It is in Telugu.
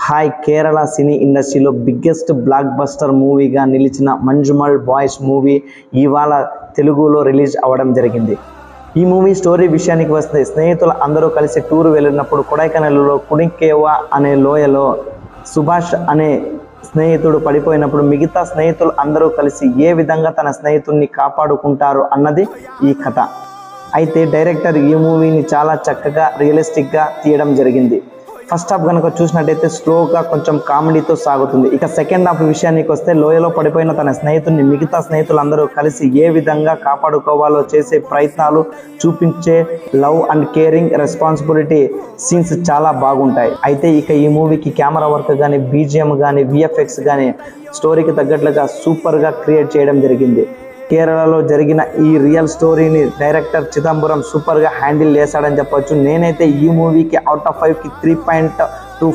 హాయ్ కేరళ సినీ ఇండస్ట్రీలో బిగ్గెస్ట్ బ్లాక్ బస్టర్ మూవీగా నిలిచిన మంజుమల్ బాయ్స్ మూవీ ఇవాళ తెలుగులో రిలీజ్ అవ్వడం జరిగింది. ఈ మూవీ స్టోరీ విషయానికి వస్తే, స్నేహితులు అందరూ కలిసి టూర్ వెళ్ళినప్పుడు కొడైకెనాల్లో కుడికేవా అనే లోయలో సుభాష్ అనే స్నేహితుడు పడిపోయినప్పుడు మిగతా స్నేహితులు అందరూ కలిసి ఏ విధంగా తన స్నేహితుడిని కాపాడుకుంటారు అన్నది ఈ కథ. అయితే డైరెక్టర్ ఈ మూవీని చాలా చక్కగా రియలిస్టిక్గా తీయడం జరిగింది. ఫస్ట్ హాఫ్ కనుక చూసినట్టయితే స్లోగా కొంచెం కామెడీతో సాగుతుంది. ఇక సెకండ్ హాఫ్ విషయానికి వస్తే, లోయలో పడిపోయిన తన స్నేహితుడిని మిగతా స్నేహితులందరూ కలిసి ఏ విధంగా కాపాడుకోవాలో చేసే ప్రయత్నాలు చూపించే love and caring responsibility scenes చాలా బాగుంటాయి. అయితే ఇక ఈ మూవీకి కెమెరా వర్క్ కానీ, బీజిఎం కానీ, విఎఫ్ఎక్స్ కానీ స్టోరీకి తగ్గట్లుగా సూపర్గా క్రియేట్ చేయడం జరిగింది. కేరళలో జరిగిన ఈ రియల్ స్టోరీని డైరెక్టర్ చిదంబరం సూపర్గా హ్యాండిల్ చేశాడని చెప్పొచ్చు. నేనైతే ఈ మూవీకి అవుట్ ఆఫ్ 5కి 3.25